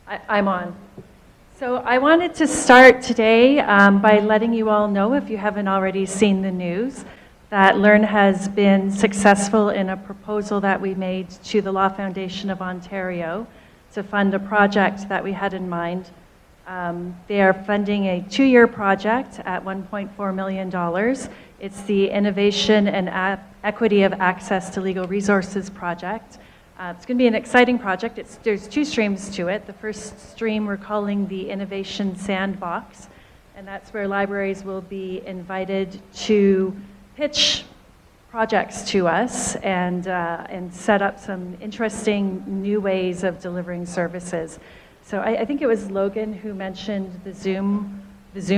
I'm on. So I wanted to start today by letting you all know, if you haven't already seen the news, that LiRN has been successful in a proposal that we made to the Law Foundation of Ontario to fund a project that we had in mind. They are funding a 2-year project at $1.4 million. It's the Innovation and Equity of Access to Legal Resources project. It's going to be an exciting project. There's 2 streams to it. The first stream we're calling the Innovation Sandbox, and that's where libraries will be invited to pitch projects to us and set up some interesting new ways of delivering services. So I think it was Logan who mentioned the Zoom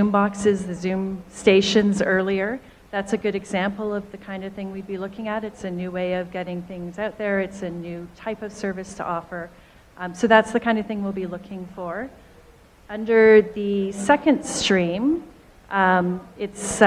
boxes, the Zoom stations earlier. That's a good example of the kind of thing we'd be looking at. It's a new way of getting things out there. It's a new type of service to offer. So that's the kind of thing we'll be looking for. Under the second stream, it's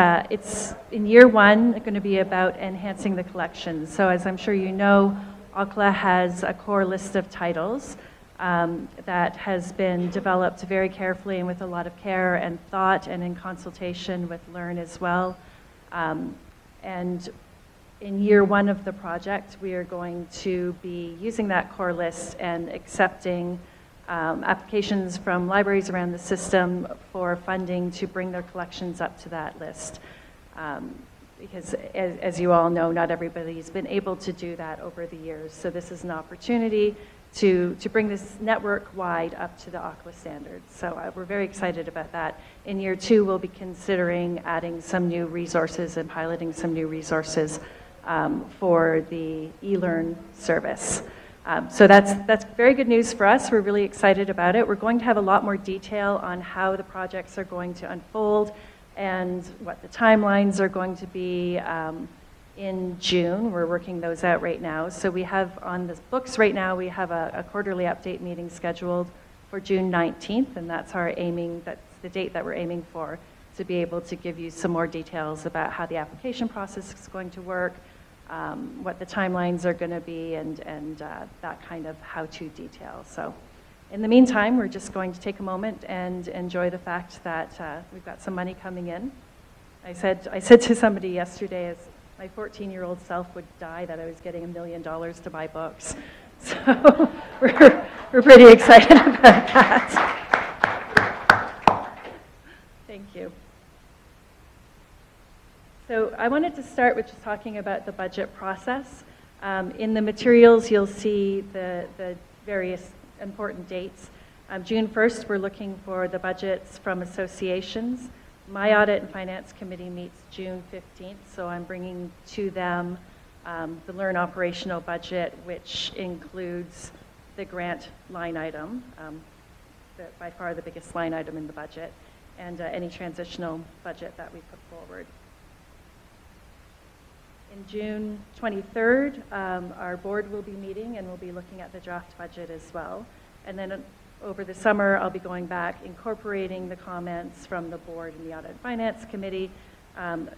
in year 1 going to be about enhancing the collections. So as I'm sure you know, OCLA has a core list of titles that has been developed very carefully and with a lot of care and thought and in consultation with LiRN as well. And in year 1 of the project, we are going to be using that core list and accepting applications from libraries around the system for funding to bring their collections up to that list. Because as you all know, not everybody's been able to do that over the years. So this is an opportunity to bring this network-wide up to the OCLA standards. So we're very excited about that. In year 2, we'll be considering adding some new resources and piloting some new resources for the eLearn service. So that's very good news for us. We're really excited about it. We're going to have a lot more detail on how the projects are going to unfold and what the timelines are going to be in June. We're working those out right now. So we have on the books right now, we have a quarterly update meeting scheduled for June 19th, and that's the date that we're aiming for, to be able to give you some more details about how the application process is going to work, what the timelines are going to be, and that kind of how-to detail. So in the meantime, we're just going to take a moment and enjoy the fact that we've got some money coming in. I said to somebody yesterday, as my 14-year-old self would die, that I was getting $1 million to buy books. So we're pretty excited about that. Thank you. So I wanted to start with just talking about the budget process. In the materials, you'll see the various important dates. June 1st, we're looking for the budgets from associations. My Audit and Finance Committee meets June 15th, so I'm bringing to them the LiRN operational budget, which includes the grant line item, by far the biggest line item in the budget, and any transitional budget that we put forward. In June 23rd, our board will be meeting and we'll be looking at the draft budget as well. And then over the summer, I'll be going back, incorporating the comments from the board and the Audit and Finance Committee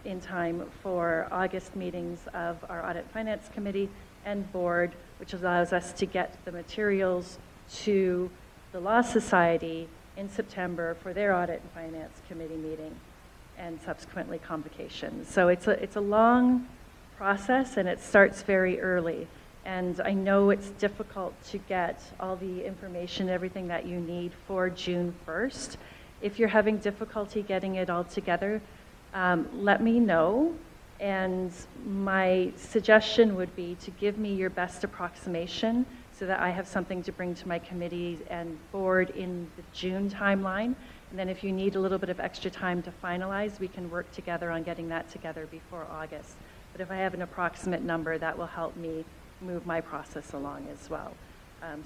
in time for August meetings of our Audit and Finance Committee and board, which allows us to get the materials to the Law Society in September for their Audit and Finance Committee meeting and subsequently convocations. So it's a long process, and it starts very early. And I know it's difficult to get all the information, everything that you need for June 1st. If you're having difficulty getting it all together, let me know. And my suggestion would be to give me your best approximation so that I have something to bring to my committee and board in the June timeline. And then if you need a little bit of extra time to finalize, we can work together on getting that together before August. But if I have an approximate number, that will help me move my process along as well.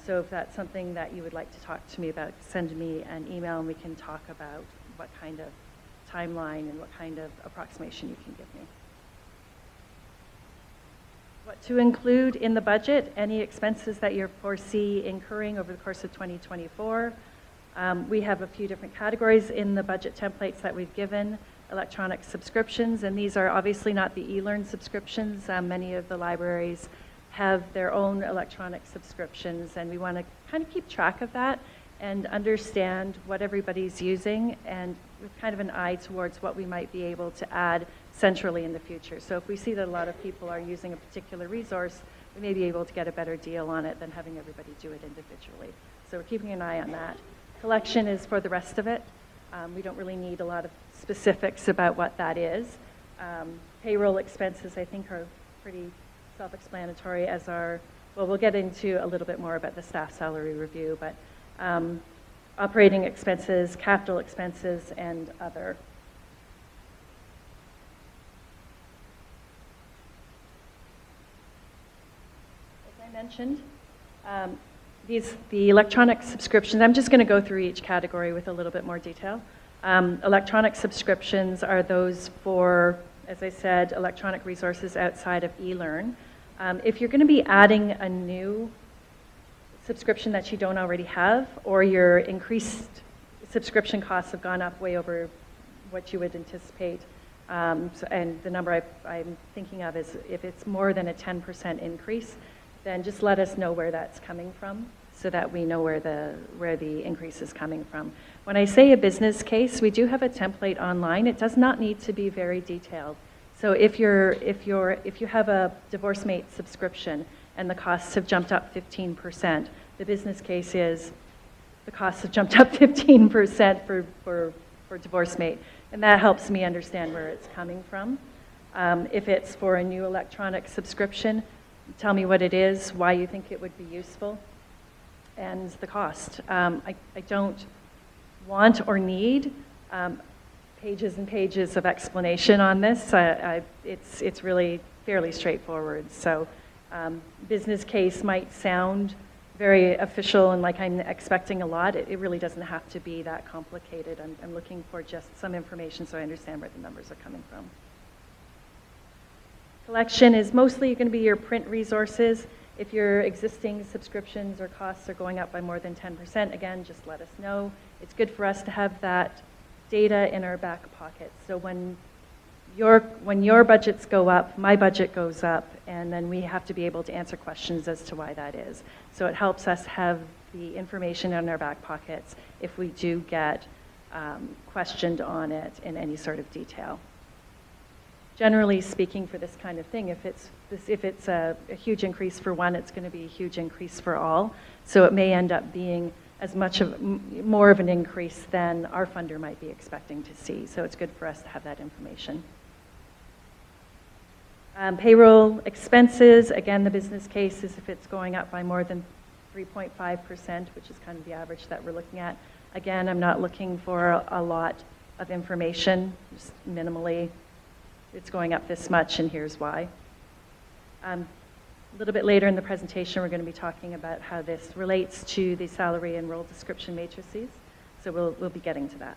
So if that's something that you would like to talk to me about, send me an email and we can talk about what kind of timeline and what kind of approximation you can give me. What to include in the budget, any expenses that you foresee incurring over the course of 2024. We have a few different categories in the budget templates that we've given. Electronic subscriptions, and these are obviously not the eLearn subscriptions. Many of the libraries have their own electronic subscriptions, and we want to kind of keep track of that and understand what everybody's using, and with kind of an eye towards what we might be able to add centrally in the future. So if we see that a lot of people are using a particular resource, we may be able to get a better deal on it than having everybody do it individually. So we're keeping an eye on that. Collection is for the rest of it. We don't really need a lot of specifics about what that is. Payroll expenses, I think, are pretty self-explanatory, as are, well, we'll get into a little bit more about the staff salary review, but operating expenses, capital expenses, and other. As I mentioned, the electronic subscriptions, I'm just going to go through each category with a little bit more detail. Electronic subscriptions are those for, as I said, electronic resources outside of eLearn. If you're going to be adding a new subscription that you don't already have, or your increased subscription costs have gone up way over what you would anticipate, and the number I'm thinking of is if it's more than a 10% increase, then just let us know where that's coming from so that we know where the increase is coming from. When I say a business case, we do have a template online. It does not need to be very detailed. So if you have a DivorceMate subscription and the costs have jumped up 15%, the business case is the costs have jumped up 15% for DivorceMate, and that helps me understand where it's coming from. If it's for a new electronic subscription, tell me what it is, why you think it would be useful, and the cost. I don't want or need pages and pages of explanation on this. It's really fairly straightforward. So business case might sound very official and like I'm expecting a lot. It really doesn't have to be that complicated. I'm looking for just some information so I understand where the numbers are coming from. Collection is mostly going to be your print resources. If your existing subscriptions or costs are going up by more than 10%, again, just let us know. It's good for us to have that data in our back pocket. So when your budgets go up, my budget goes up, and then we have to be able to answer questions as to why that is. So it helps us have the information in our back pockets if we do get questioned on it in any sort of detail. Generally speaking, for this kind of thing, if it's a huge increase for one, it's going to be a huge increase for all. So it may end up being as much of more of an increase than our funder might be expecting to see. So it's good for us to have that information. Payroll expenses, again, the business case is if it's going up by more than 3.5%, which is kind of the average that we're looking at. Again, I'm not looking for a lot of information, just minimally. It's going up this much, and here's why. A little bit later in the presentation, we're going to be talking about how this relates to the salary and role description matrices, so we'll be getting to that.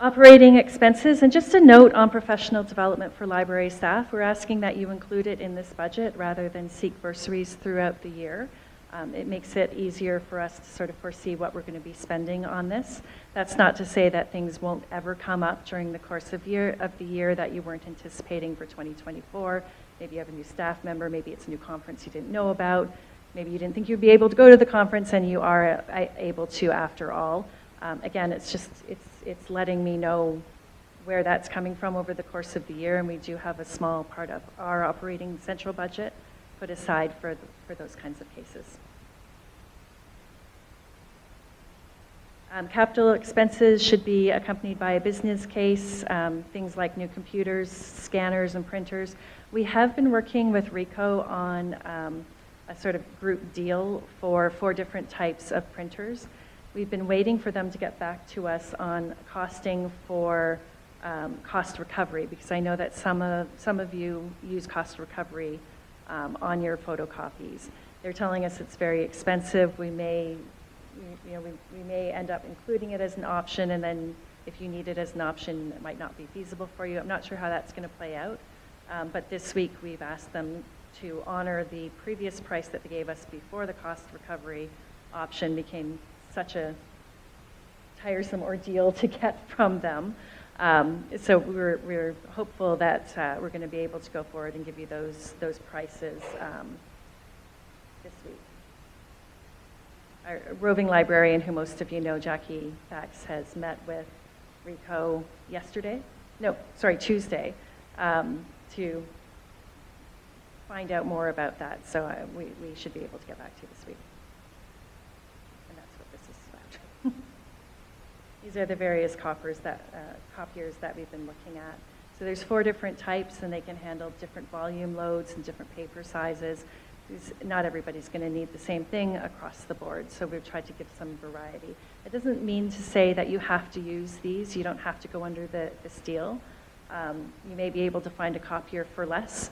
Operating expenses, and just a note on professional development for library staff, we're asking that you include it in this budget rather than seek bursaries throughout the year. It makes it easier for us to sort of foresee what we're going to be spending on this. That's not to say that things won't ever come up during the course of the year that you weren't anticipating for 2024. Maybe you have a new staff member, maybe it's a new conference you didn't know about, maybe you didn't think you'd be able to go to the conference and you are able to after all. Again, it's letting me know where that's coming from over the course of the year, and we do have a small part of our operating central budget put aside for those kinds of cases. Capital expenses should be accompanied by a business case, things like new computers, scanners, and printers. We have been working with RICO on a sort of group deal for 4 different types of printers. We've been waiting for them to get back to us on costing for cost recovery, because I know that some of you use cost recovery on your photocopies. They're telling us it's very expensive. We may end up including it as an option, and then if you need it as an option, it might not be feasible for you. I'm not sure how that's going to play out, but this week we've asked them to honor the previous price that they gave us before the cost recovery option became such a tiresome ordeal to get from them. So we're hopeful that we're going to be able to go forward and give you those prices this week. our roving librarian, who most of you know, Jackie Fax, has met with Rico Tuesday, to find out more about that. So we should be able to get back to you this week. And that's what this is about. These are the various copiers that we've been looking at. So there's 4 different types, and they can handle different volume loads and different paper sizes. Not everybody's going to need the same thing across the board, so we've tried to give some variety. It doesn't mean to say that you have to use these. You don't have to go under the steel. You may be able to find a copier for less.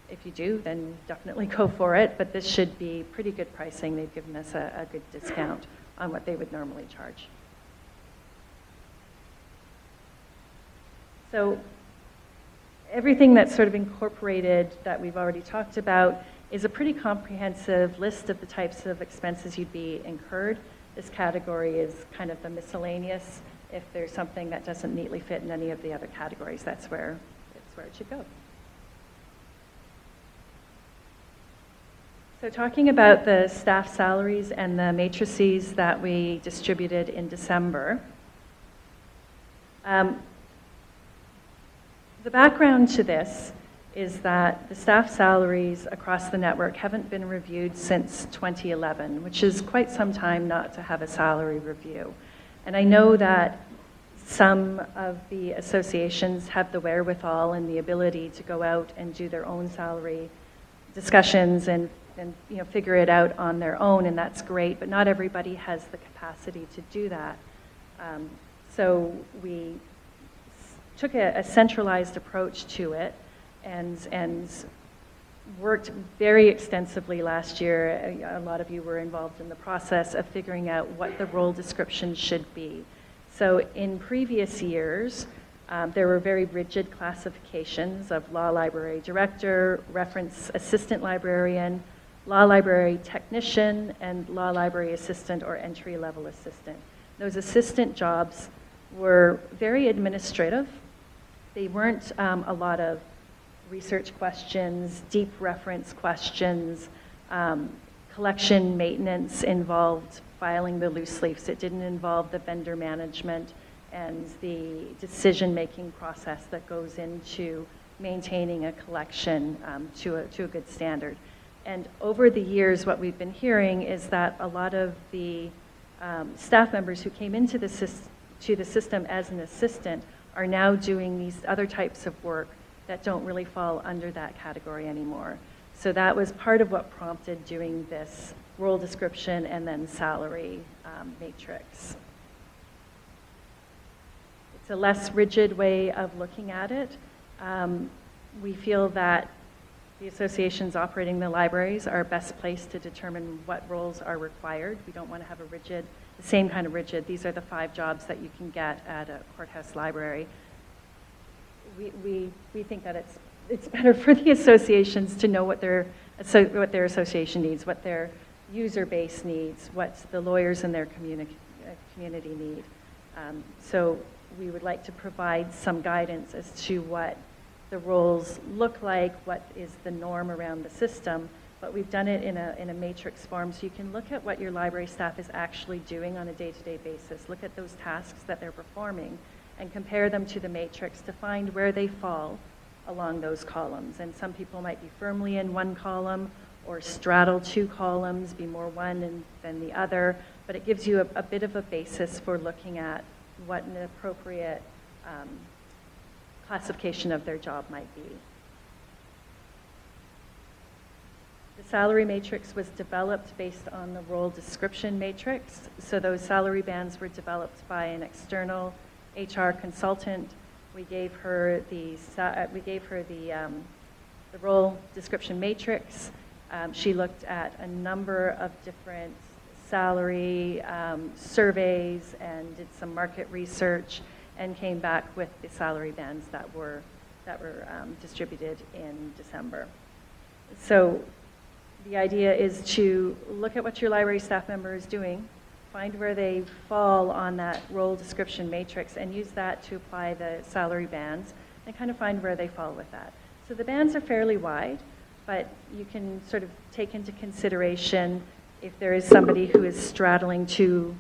If you do, then definitely go for it, but this should be pretty good pricing. They've given us a good discount on what they would normally charge. So everything that's sort of incorporated that we've already talked about is a pretty comprehensive list of the types of expenses you'd be incurred. This category is kind of the miscellaneous. If there's something that doesn't neatly fit in any of the other categories, that's where it should go. So talking about the staff salaries and the matrices that we distributed in December, the background to this is that the staff salaries across the network haven't been reviewed since 2011, which is quite some time not to have a salary review. And I know that some of the associations have the wherewithal and the ability to go out and do their own salary discussions and figure it out on their own, and that's great, but not everybody has the capacity to do that. So we took a centralized approach to it and worked very extensively last year. A lot of you were involved in the process of figuring out what the role description should be. So in previous years, there were very rigid classifications of law library director, reference assistant librarian, law library technician, and law library assistant or entry-level assistant. Those assistant jobs were very administrative. They weren't a lot of research questions, deep reference questions. Collection maintenance involved filing the loose leafs. It didn't involve the vendor management and the decision-making process that goes into maintaining a collection to a good standard. And over the years, what we've been hearing is that a lot of the staff members who came into the system as an assistant are now doing these other types of work that don't really fall under that category anymore. So that was part of what prompted doing this role description and then salary matrix. It's a less rigid way of looking at it. We feel that the associations operating the libraries are best placed to determine what roles are required. We don't want to have the same kind of rigid, these are the 5 jobs that you can get at a courthouse library. We think that it's better for the associations to know what their association needs, what their user base needs, what the lawyers in their community need. So we would like to provide some guidance as to what the roles look like, what is the norm around the system, but we've done it in a matrix form so you can look at what your library staff is actually doing on a day-to-day basis, look at those tasks that they're performing, and compare them to the matrix to find where they fall along those columns. And some people might be firmly in one column or straddle 2 columns, be more one than the other, but it gives you a bit of a basis for looking at what an appropriate classification of their job might be. The salary matrix was developed based on the role description matrix. So those salary bands were developed by an external HR consultant. We gave her the role description matrix. She looked at a number of different salary surveys and did some market research and came back with the salary bands that were distributed in December. So the idea is to look at what your library staff member is doing, find where they fall on that role description matrix, and use that to apply the salary bands and kind of find where they fall with that. So the bands are fairly wide, but you can sort of take into consideration if there is somebody who is straddling two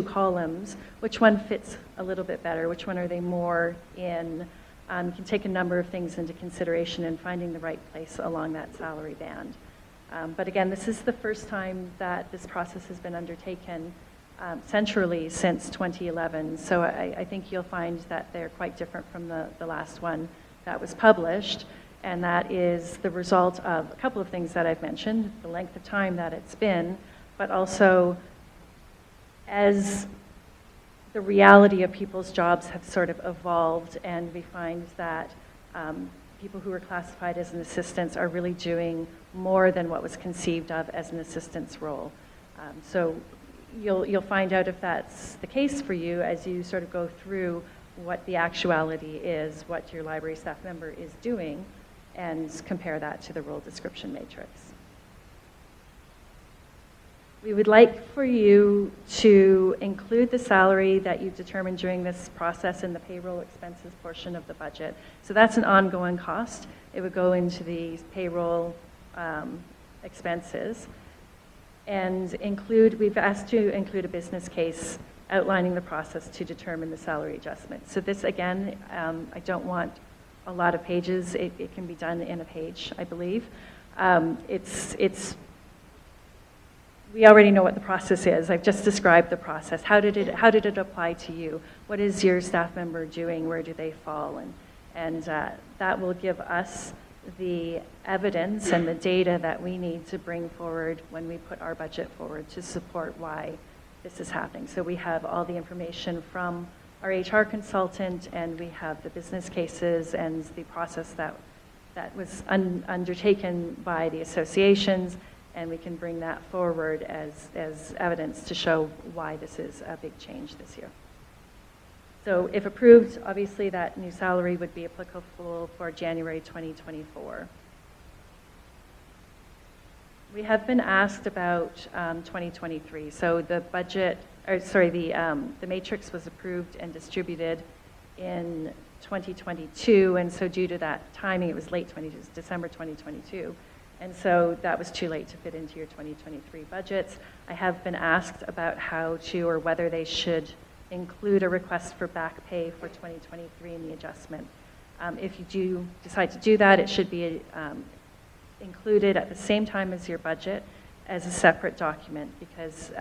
columns, which one fits a little bit better? Which one are they more in? You can take a number of things into consideration in finding the right place along that salary band. But again, this is the first time that this process has been undertaken centrally since 2011. So I think you'll find that they're quite different from the last one that was published. And that is the result of a couple of things that I've mentioned, the length of time that it's been, but also as the reality of people's jobs have sort of evolved, and we find that people who are classified as an assistant are really doing more than what was conceived of as an assistant's role. So you'll find out if that's the case for you as you sort of go through what the actuality is, what your library staff member is doing, and compare that to the role description matrix. We would like for you to include the salary that you determined during this process in the payroll expenses portion of the budget. So that's an ongoing cost. It would go into the payroll expenses. And we've asked to include a business case outlining the process to determine the salary adjustment. So this, again, I don't want a lot of pages. It can be done in a page, I believe. We already know what the process is. I've just described the process. How did it apply to you? What is your staff member doing? Where do they fall? And that will give us the evidence and the data that we need to bring forward when we put our budget forward to support why this is happening. So we have all the information from our HR consultant, and we have the business cases and the process that was undertaken by the associations, and we can bring that forward as evidence to show why this is a big change this year. So if approved, obviously that new salary would be applicable for January 2024. We have been asked about 2023. So the budget, the matrix was approved and distributed in 2022, and so due to that timing, it was late December 2022. And so that was too late to fit into your 2023 budgets. I have been asked about how to, or whether they should include a request for back pay for 2023 in the adjustment. If you do decide to do that, it should be included at the same time as your budget as a separate document, because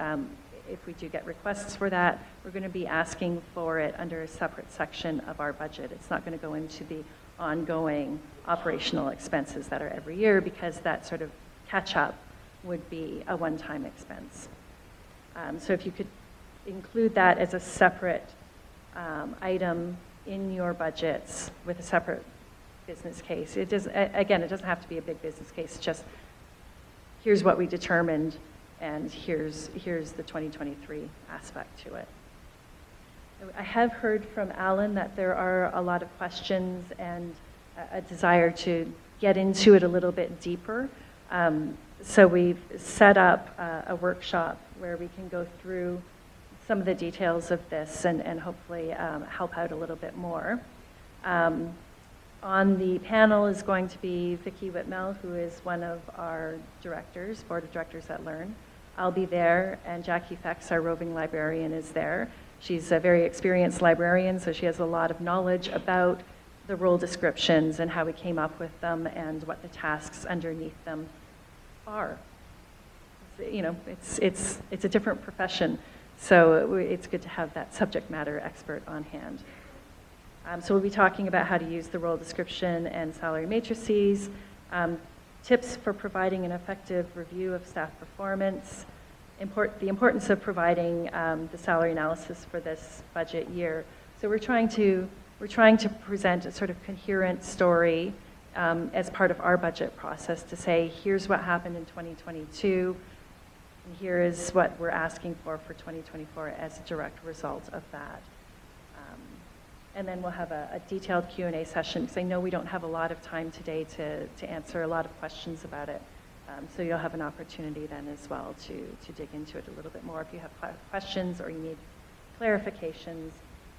if we do get requests for that, we're going to be asking for it under a separate section of our budget. It's not going to go into the ongoing operational expenses that are every year, because that sort of catch-up would be a one-time expense. So if you could include that as a separate item in your budgets with a separate business case. It does, again, it doesn't have to be a big business case, just here's what we determined, and here's the 2023 aspect to it. I have heard from Alan that there are a lot of questions and a desire to get into it a little bit deeper. So we've set up a workshop where we can go through some of the details of this and hopefully help out a little bit more. On the panel is going to be Vicki Wynperle, who is one of our directors, board of directors at LiRN. I'll be there, and Jackie Fex, our roving librarian, is there. She's a very experienced librarian, so she has a lot of knowledge about the role descriptions and how we came up with them and what the tasks underneath them are. You know, it's a different profession, so it's good to have that subject matter expert on hand. So we'll be talking about how to use the role description and salary matrices, tips for providing an effective review of staff performance, the importance of providing the salary analysis for this budget year. So we're trying to present a sort of coherent story as part of our budget process to say, here's what happened in 2022, and here is what we're asking for 2024 as a direct result of that. And then we'll have a detailed Q&A session, because I know we don't have a lot of time today to answer a lot of questions about it. So you'll have an opportunity then as well to dig into it a little bit more if you have questions or you need clarifications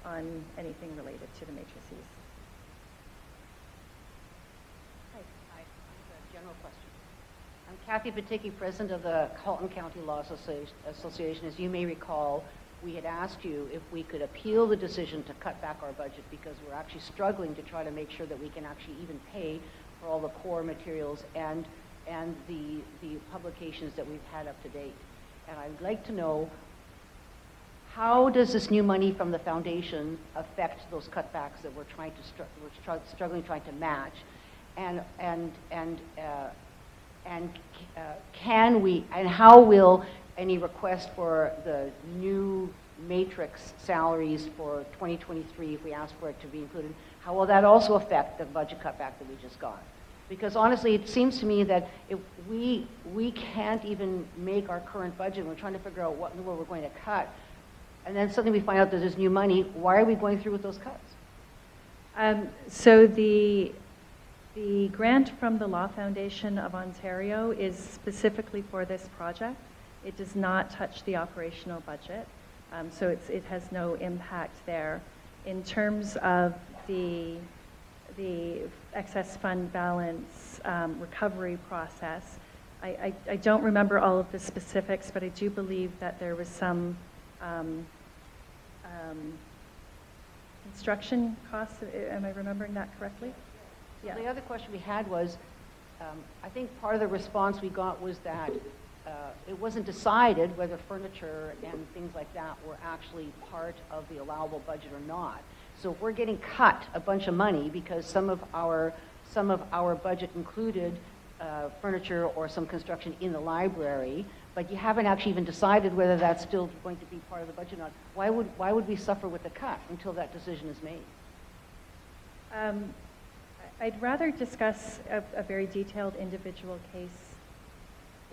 on anything related to the matrices. Hi, I have a general question. I'm Kathy Paticki, president of the Halton County Law Association. As you may recall, we had asked you if we could appeal the decision to cut back our budget because we're actually struggling to try to make sure that we can actually even pay for all the core materials and the publications that we've had up to date. And I'd like to know, how does this new money from the foundation affect those cutbacks that we're struggling trying to match? Can we, and how will any request for the new matrix salaries for 2023, if we ask for it to be included, how will that also affect the budget cutback that we just got? Because honestly, it seems to me that if we can't even make our current budget, and we're trying to figure out what in the world we're going to cut, and then suddenly we find out that there's new money, why are we going through with those cuts? So the grant from the Law Foundation of Ontario is specifically for this project. It does not touch the operational budget, so it has no impact there. In terms of the excess fund balance recovery process, I don't remember all of the specifics, but I do believe that there was some construction costs. Am I remembering that correctly? Yeah. The other question we had was, I think part of the response we got was that it wasn't decided whether furniture and things like that were actually part of the allowable budget or not. So if we're getting cut a bunch of money because some of our budget included furniture or some construction in the library, but you haven't actually even decided whether that's still going to be part of the budget or not, why would we suffer with the cut until that decision is made? I'd rather discuss a very detailed individual case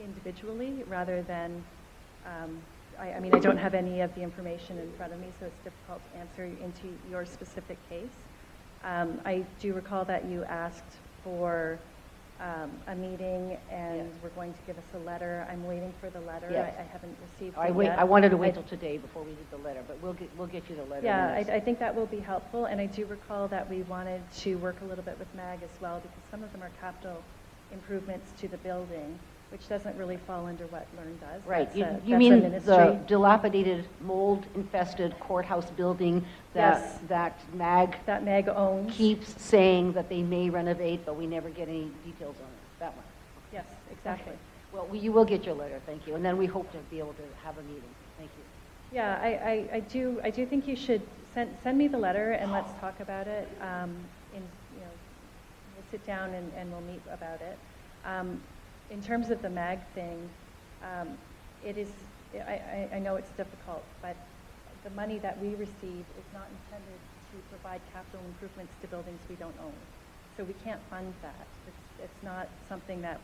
individually rather than, I mean, I don't have any of the information in front of me, so it's difficult to answer into your specific case. I do recall that you asked for a meeting and yes. We're going to give us a letter. I'm waiting for the letter. Yes. I haven't received it yet. I wanted to wait till today before we did the letter, but we'll get you the letter. Yeah, I think that will be helpful, and I do recall that we wanted to work a little bit with MAG as well, because some of them are capital improvements to the building, which doesn't really fall under what LiRN does. Right. That's you mean the dilapidated, mold-infested courthouse building that, yes. that MAG owns. keeps saying that they may renovate, but we never get any details on it. That one. Yes, exactly. Okay. Well, you will get your letter, thank you. And then we hope to be able to have a meeting. Thank you. Yeah, I do think you should send me the letter and let's talk about it. We'll sit down and we'll meet about it. In terms of the MAG thing, it is, I know it's difficult, but the money that we receive is not intended to provide capital improvements to buildings we don't own. So we can't fund that. It's not something that,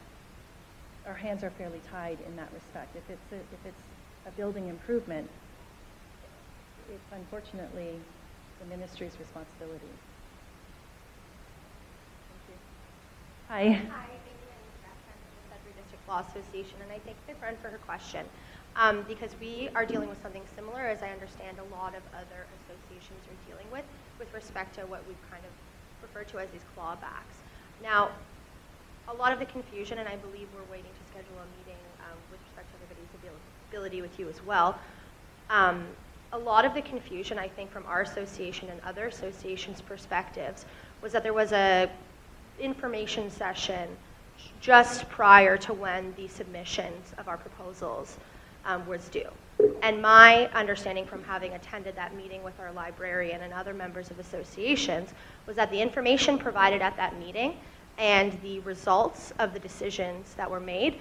our hands are fairly tied in that respect. If it's a building improvement, it's unfortunately the ministry's responsibility. Thank you. Hi. Hi. Law Association, and I thank my friend for her question because we are dealing with something similar, as I understand a lot of other associations are dealing with respect to what we've kind of referred to as these clawbacks. Now, a lot of the confusion, and I believe we're waiting to schedule a meeting with respect to everybody's availability with you as well. A lot of the confusion, I think, from our association and other associations' perspectives was that there was a information session just prior to when the submissions of our proposals was due. And my understanding from having attended that meeting with our librarian and other members of associations was that the information provided at that meeting and the results of the decisions that were made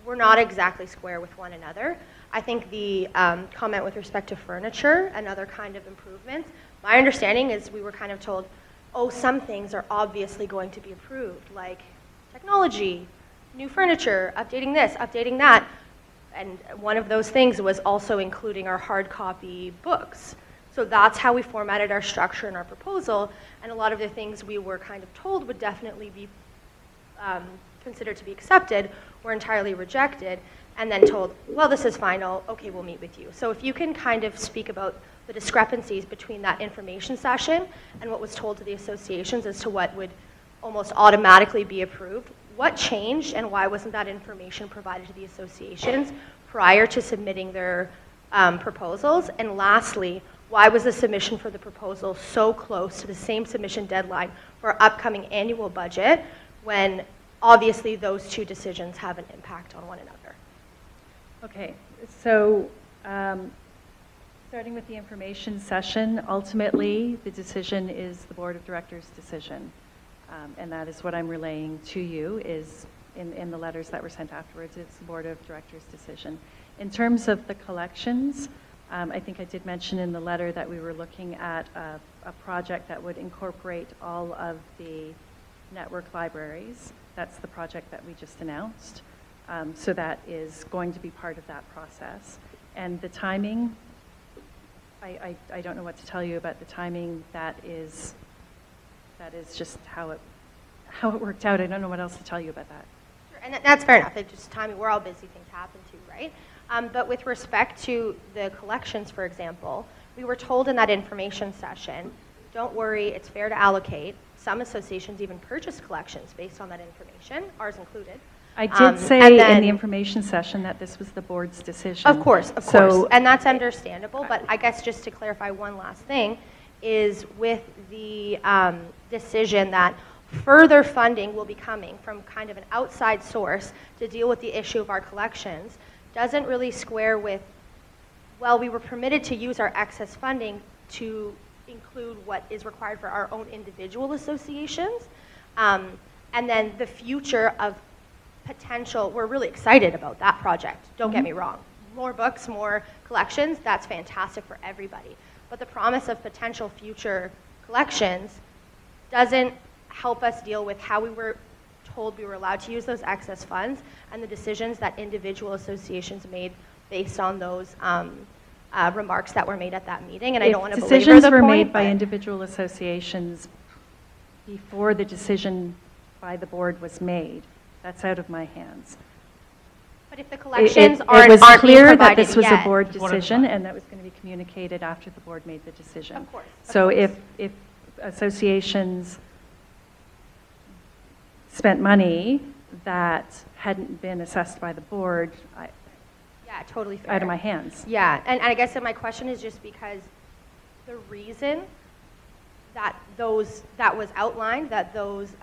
were not exactly square with one another. I think the comment with respect to furniture and other kind of improvements, my understanding is we were kind of told, oh, some things are obviously going to be approved, like technology, new furniture, updating this, updating that. And one of those things was also including our hard copy books. So that's how we formatted our structure and our proposal. And a lot of the things we were kind of told would definitely be considered to be accepted were entirely rejected and then told, well, this is final, okay, we'll meet with you. So if you can kind of speak about the discrepancies between that information session and what was told to the associations as to what would almost automatically be approved, what changed and why wasn't that information provided to the associations prior to submitting their proposals? And lastly, why was the submission for the proposal so close to the same submission deadline for our upcoming annual budget when obviously those two decisions have an impact on one another? Okay, so starting with the information session, ultimately the decision is the Board of Directors' decision. And that is what I'm relaying to you is in the letters that were sent afterwards, it's the Board of Directors' decision. In terms of the collections, I think I did mention in the letter that we were looking at a project that would incorporate all of the network libraries. That's the project that we just announced. So that is going to be part of that process. And the timing, I don't know what to tell you about the timing. That is just how it worked out. I don't know what else to tell you about that. Sure, and that's fair enough. It's just timing. We're all busy. Things happen too, right? But with respect to the collections, for example, we were told in that information session, don't worry, it's fair to allocate. Some associations even purchase collections based on that information, ours included. I did say in the information session that this was the board's decision. Of course, and that's understandable, but I guess just to clarify one last thing is with the decision that further funding will be coming from kind of an outside source to deal with the issue of our collections doesn't really square with, well, we were permitted to use our excess funding to include what is required for our own individual associations. And then the future of potential, we're really excited about that project, don't get me wrong. More books, more collections, that's fantastic for everybody. But the promise of potential future collections doesn't help us deal with how we were told we were allowed to use those excess funds and the decisions that individual associations made based on those remarks that were made at that meeting. And I don't want to belabor the point. Decisions were made by individual associations before the decision by the board was made. That's out of my hands. But if the collections aren't it was clear that this was yet, a board decision and that was going to be communicated after the board made the decision. Of course. So if associations spent money that hadn't been assessed by the board, yeah, totally fair. Out of my hands. Yeah, and I guess that my question is just because the reason that that was outlined, that those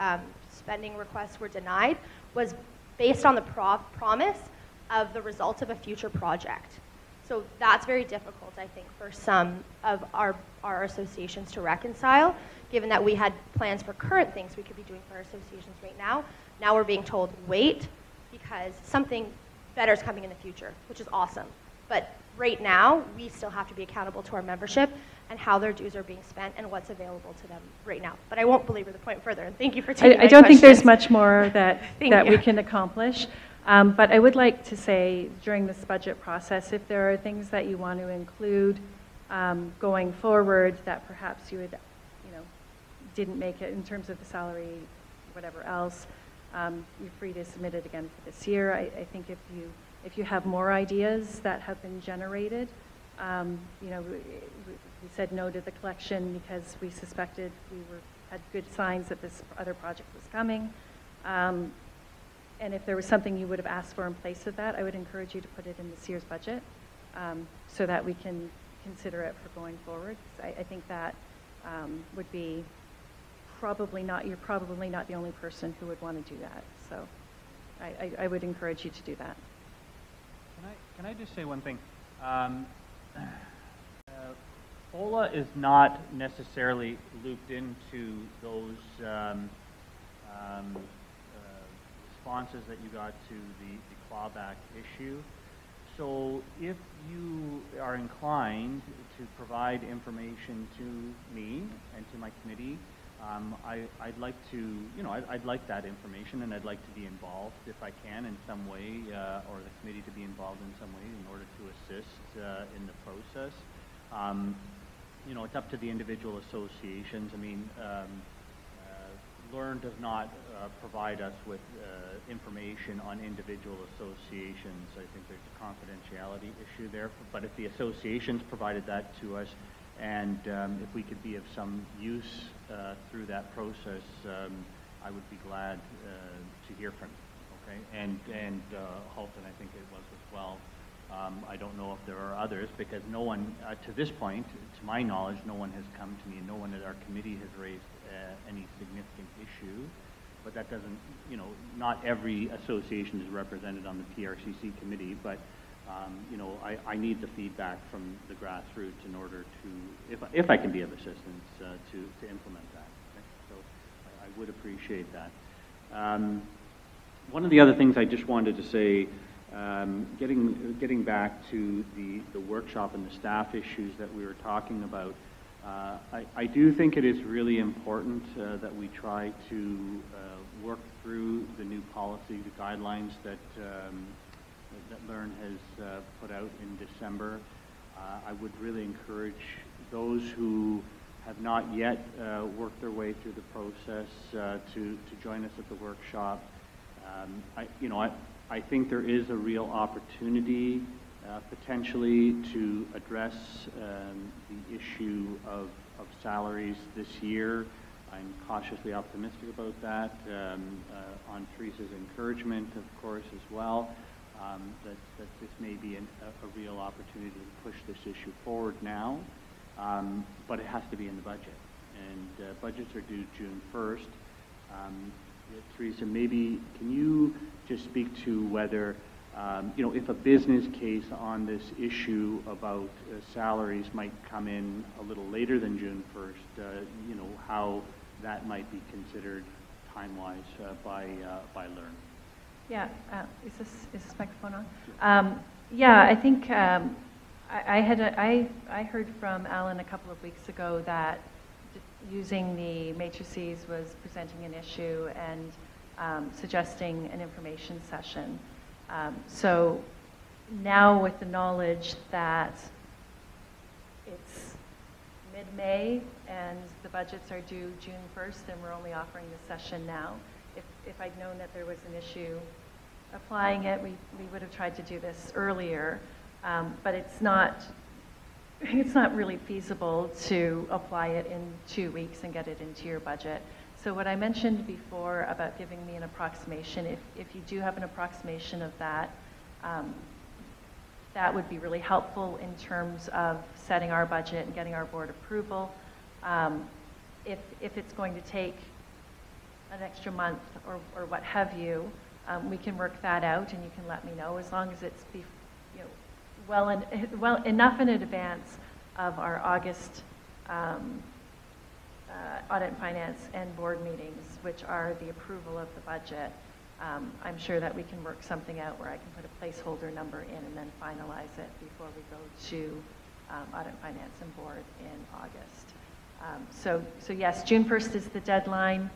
spending requests were denied, was based on the promise of the results of a future project. So that's very difficult, I think, for some of our associations to reconcile, given that we had plans for current things we could be doing for our associations right now. Now we're being told, wait, because something better is coming in the future, which is awesome. But right now, we still have to be accountable to our membership and how their dues are being spent and what's available to them right now. But I won't belabor the point further, and thank you for taking my I don't think there's questions. much more that we you. can accomplish. But I would like to say during this budget process, if there are things that you want to include going forward that perhaps you would, didn't make it in terms of the salary, whatever else, you're free to submit it again for this year. I think if you have more ideas that have been generated, we said no to the collection because we suspected had good signs that this other project was coming. And if there was something you would have asked for in place of that, I would encourage you to put it in this year's budget so that we can consider it for going forward. I think that would be you're probably not the only person who would want to do that. So I would encourage you to do that. Can I just say one thing? FOLA is not necessarily looped into those responses that you got to the clawback issue. So if you are inclined to provide information to me and to my committee, I'd like to, I'd like that information, and I'd like to be involved if I can in some way, or the committee to be involved in some way in order to assist in the process. It's up to the individual associations. I mean, LiRN does not provide us with information on individual associations. I think there's a confidentiality issue there, but if the associations provided that to us, and if we could be of some use through that process, I would be glad to hear from you. Okay, and Halton, I think it was as well. I don't know if there are others, because no one, to this point, to my knowledge, no one has come to me, and no one at our committee has raised any significant issue. But that doesn't, you know, not every association is represented on the PRCC committee, but, you know, I need the feedback from the grassroots in order to, if I can be of assistance, to implement that. Okay? So I would appreciate that. One of the other things I just wanted to say, getting back to the workshop and the staff issues that we were talking about, I do think it is really important that we try to work through the new policy, the guidelines that LiRN has put out in December. I would really encourage those who have not yet worked their way through the process to join us at the workshop. I think there is a real opportunity potentially to address the issue of salaries this year. I'm cautiously optimistic about that, on Theresa's encouragement, of course, as well, that this may be a real opportunity to push this issue forward now, but it has to be in the budget. And budgets are due June 1st. Theresa, maybe can you just speak to whether, you know, if a business case on this issue about salaries might come in a little later than June 1st, you know, how that might be considered time-wise by LiRN? Yeah, is this microphone on? Yeah, I think I heard from Alan a couple of weeks ago that using the matrices was presenting an issue and suggesting an information session. So now with the knowledge that it's mid-May and the budgets are due June 1st and we're only offering the session now, if I'd known that there was an issue applying it, we would have tried to do this earlier, but it's not really feasible to apply it in 2 weeks and get it into your budget. So what I mentioned before about giving me an approximation, if you do have an approximation of that, that would be really helpful in terms of setting our budget and getting our board approval. If it's going to take an extra month or what have you, we can work that out and you can let me know, as long as it's well enough in advance of our August audit and finance and board meetings, which are the approval of the budget. I'm sure that we can work something out where I can put a placeholder number in and then finalize it before we go to audit and finance and board in August. So yes, June 1st is the deadline,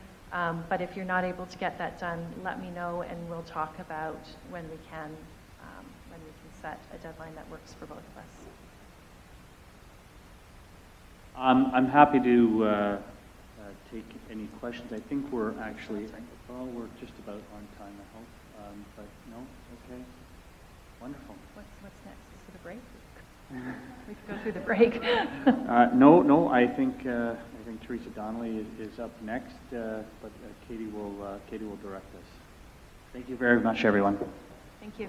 but if you're not able to get that done, let me know and we'll talk about when we can set a deadline that works for both of us. I'm happy to take any questions. I think we're actually, well, we're just about on time, I hope. But no, okay, wonderful. What's next? Is it a break? We could go through the break. No. I think Theresa Donnelly is up next, but Katie will direct us. Thank you very much, everyone. Thank you.